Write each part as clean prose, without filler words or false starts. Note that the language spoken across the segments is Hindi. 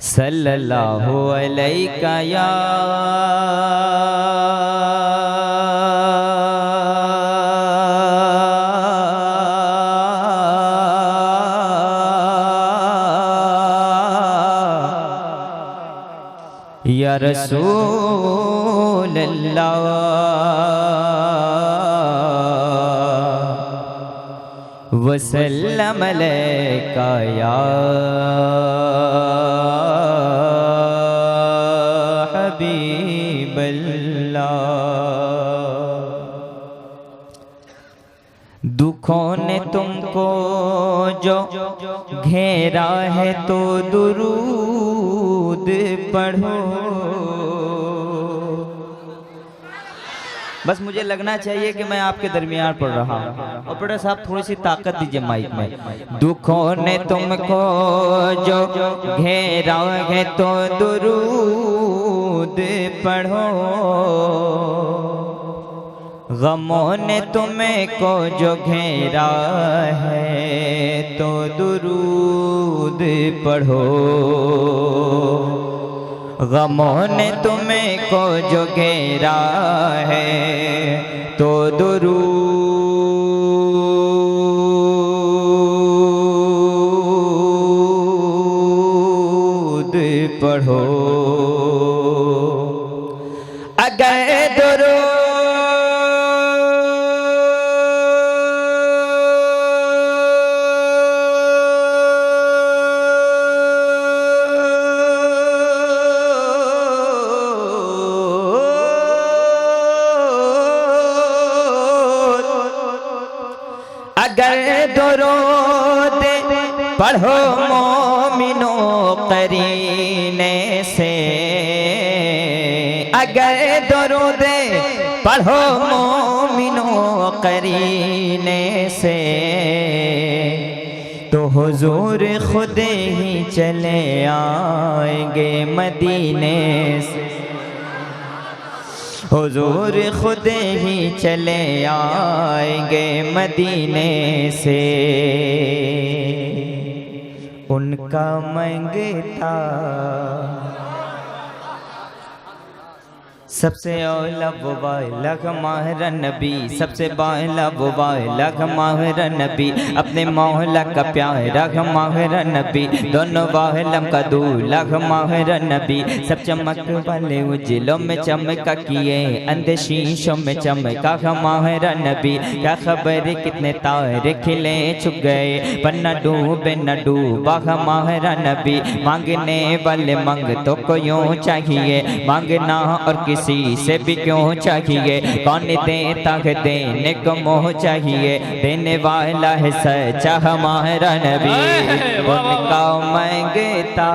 सल्लल्लाहु अलैका या या रसूल अल्लाह वसल्लम अलैका या हबीब अल्लाह। दुखों ने तुमको जो घेरा है तो दुरूद पढ़ो। बस मुझे लगना चाहिए कि मैं आपके दरमियान पढ़ रहा हूँ। ऑपरेटर साहब थोड़ी सी ताकत दीजिए माइक में। दुखों ने तुमको जो घेरा है तो दुरूद पढ़ो। गमों ने तुमको जो घेरा है तो दुरूद पढ़ो। गमों ने तुमको जो घेरा है तो दुरूद पढ़ो। अगर दुरूद पढ़ो मोमिनो करीने से। अगर दुरूद पढ़ो मोमिनो करीने से तो हुजूर खुद ही चले आएंगे मदीने से। हुजूर खुद ही चले आएंगे मदीने से। उनका मंगता सबसे औला वो लग माहिर नबी। सबसे बाला वो लग माहिर नबी। अपने मौला का प्यारा माहिर नबी। दोनों वाहलम का दूल्हा माहिर नबी। सब चमक वाले उजलों में चमका किए अंधे शीशों में चमका माहिर नबी। क्या खबर कितने तारे खिले छुप गए पर न डूबे न डूबा माहिर नबी। मांगने वाले मंगतों को यूं चाहिए मांगना और किसी से भी क्यों चाहिए। कौन देता है देने को मोह चाहिए। देने वाला है सच्चा हमारा नबी। उनका मंगता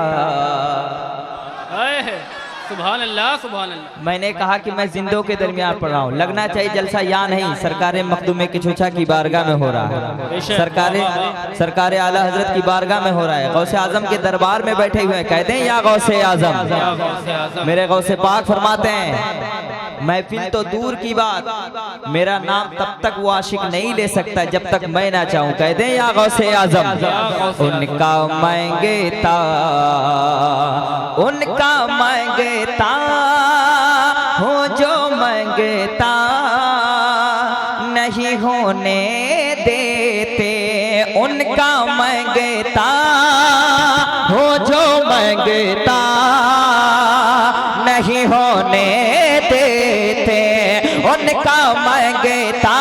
सुभान अल्लाह सुभान अल्लाह। मैंने कहा कि मैं जिंदों के दरमियान पढ़ रहा हूँ। लगना चाहिए जलसा या नहीं सरकार मखदूम किचुचा की बारगाह में हो रहा है। सरकार आला हजरत की बारगाह में हो रहा है। गौसे आजम के दरबार में बैठे हुए हैं। कहते हैं या गौसे आजम। मेरे गौसे पाक फरमाते हैं महफिल तो दूर की बात मेरा नाम तब तक वो आशिक नहीं ले सकता जब तक मैं ना चाहूं। कहते हैं या गौसे आजम। उनका मंगता उनका मंगता हो जो मंगता नहीं होने देते। उनका मंगता हो जो मंगता नहीं होने देते। उनका मंगता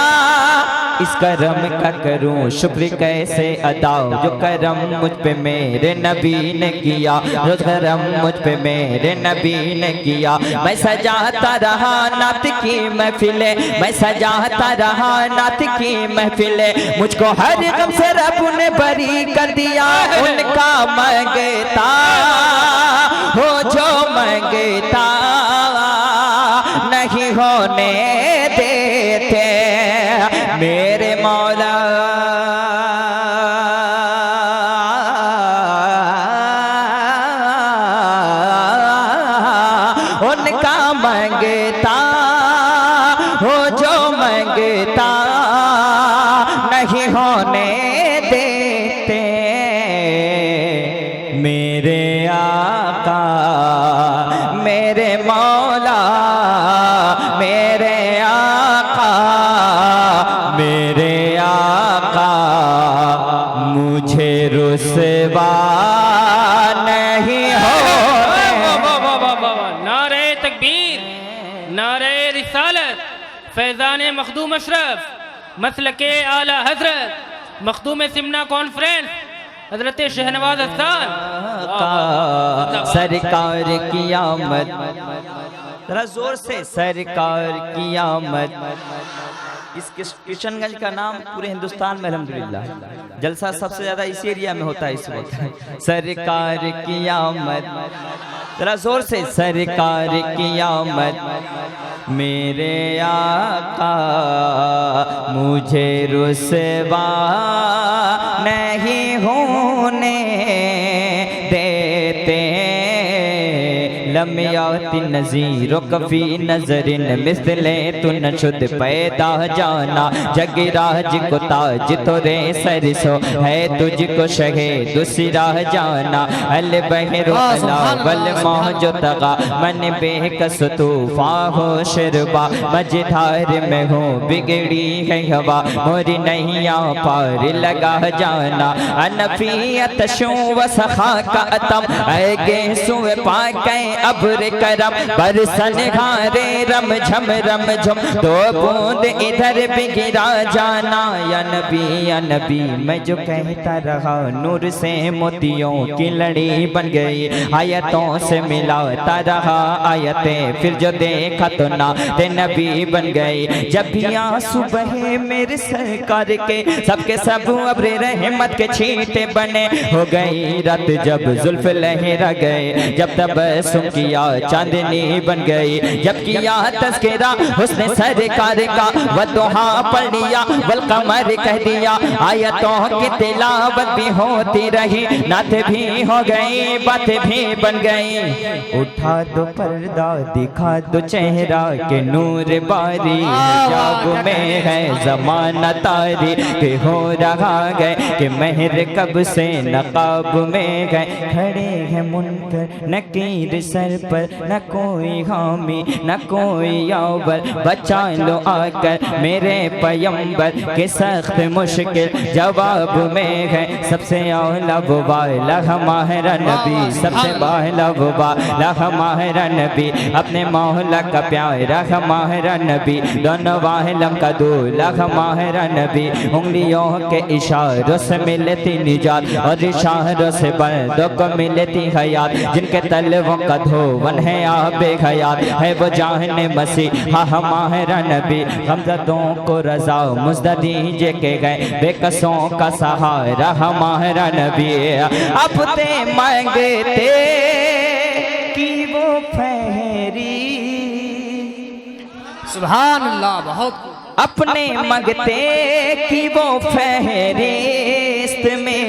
इस करम का करूं शुक्र कैसे अदा जो करम मुझ पे मेरे नबी ने किया। जो करम मुझ पे मेरे नबी ने किया। मैं सजाता रहा नात की महफिले। मैं सजाता रहा नात की महफिले। मुझको हर गम से रब ने बरी कर दिया। उनका मंगता हो जो मंगता नहीं होने देते। मेरे मौला उनका मंगता हो जो मंगता नहीं होने देते। मेरे आका मेरे मौला मेरे आका मेरे आका मुझे रुसवा नहीं हो। नारे तकबीर, नारे रिसालत, फैज़ान मखदूम अशरफ, मसलके आला हजरत, मखदूम सिमना कॉन्फ्रेंस हजरत शहनवाज हसन सरकार की आमद, जरा जोर से सरकार की आमद। इस किशनगंज का नाम पूरे हिंदुस्तान में अल्हम्दुलिल्लाह जलसा सबसे ज्यादा इसी एरिया में होता है इस वक्त। सरकार की आमद, जरा जोर से सरकार की आमद मेरे आका मुझे रुसवा नहीं होने देते। लम्याती नज़ीरो कफ़ी नज़रिन मिसले तुन शुद्ध पैदा जाना जगराज को ताज तो रे सरसो है तुझको शहे दूसरा जाना अल बहरो वल मौज तगा मन बेकस तूफा हो शरबा मझधार में हो बिगड़ी है हवा मोरी नैया पार लगा जाना अनफियत शो व सखा का अतम आगे सुए पाके अब्र करम बरसन हारे रम झम दो बूंद इधर भी गिरा जाना। या नबी मैं जो कहता रहा नूर से मोतियों की लड़ी बन गई आयतों से मिलाता रहा आयतें फिर जो देखा तो ना ते नबी बन गई। जब भी आंसू बहे मेरे सरकार के सबके सब अब्र रहमत के छींटे बने हो गई रात जब जुल्फ लहरा गए जब तब सुन किया चांदनी बन गई जब किया तज़किरा हुस्न सरकार का वदुहा पढ़ लिया वल कमर कह दिया आयतों की तिलावत भी होती रही नाते भी हो गई बातें भी बन गई। उठा दो पर्दा दिखा दो चेहरा के नूर बारी हिजाब में है जमाना तारी के हो रहा गए कि महर कब से नकाब में गए खड़े हैं मुनकर नकीर सर पर न कोई हामी न कोई यावर बचा लो आकर मेरे पैगंबर के सख्त मुश्किल जवाब में है सबसे औला वो वाला हमारा नबी सबसे वाला वो वाला हमारा नबी अपने मौला का प्यारा हमारा नबी दोनों वाहलम का दूल्हा हमारा नबी उंगलियों के इशारों से मिलती निजात और इशारों से बंदों को मिलती हयात जिनके तलवों का धोवन है आबे हयात है वो जाने मसीह हमारा नबी हमजदों को रजा मुज़्ज़त दीजिए के गए बेकसों का सहारा हमारा नबी अब ते मांगते कि वो फेरी सुभान अल्लाह। बहुत अपने मंगते कि वो फहरिस्त में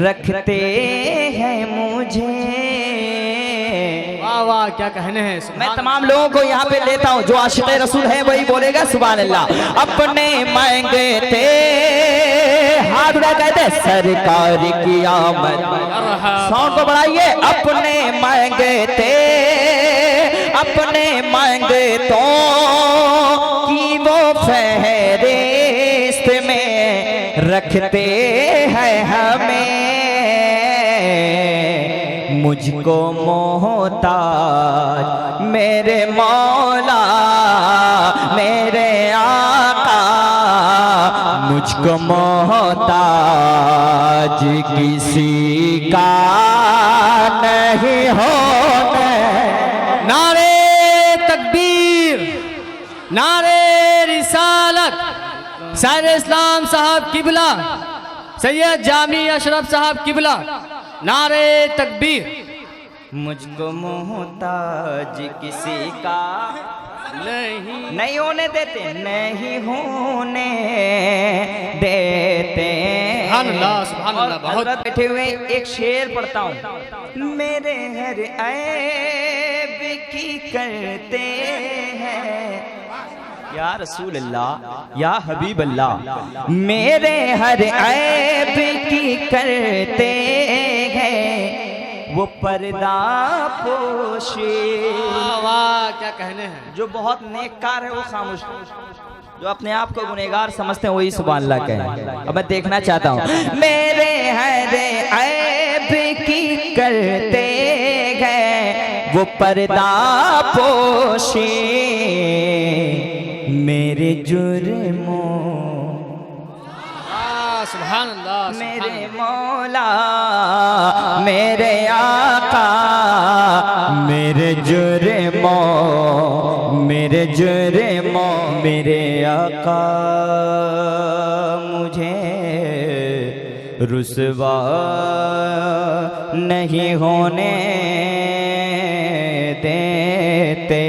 रखते हैं मुझे। वाह वाह क्या कहने हैं। मैं तमाम लोगों को यहाँ पे लेता हूँ जो आशिक़ रसूल है वही बोलेगा सुभान अल्लाह। अपने मांगते हाथ उठा कहते सरकार की आमद साउंड को बढ़ाइए। अपने मांगते तो कि वो फहरिस्त में रखते हैं हमें मुझको मोहताज मेरे मौला मेरे आका मुझको मोहताज किसी का नहीं होने। नारे तकबीर, नारे रिसालत, शायर इस्लाम साहब किबला सैयद जामी अशरफ साहब किबला, नारे तकबीर। मुझको मोहताज किसी का नहीं होने देते, नहीं होने देते। सुभान अल्लाह, सुभान अल्लाह। बहुत बैठे हुए एक शेर पढ़ता हूँ। मेरे हर ऐब की करते हैं या रसूल अल्लाह या हबीब अल्लाह, मेरे हर ऐब की करते हैं वो पर्दा पोशी। वाह वाह, क्या कहने हैं। जो बहुत नेककार है वो खामोश, जो अपने आप को गुनहगार समझते हैं वही सुभान अल्लाह कहें। अब मैं देखना चाहता हूँ। मेरे हर ऐब की करते गए वो पर्दा पोशी, मेरे जुर्मों सुभान अल्लाह, मेरे मौला मेरे आका, मेरे जुर्मों मेरे जुर्मों मेरे आका, मुझे रुसवा नहीं होने देते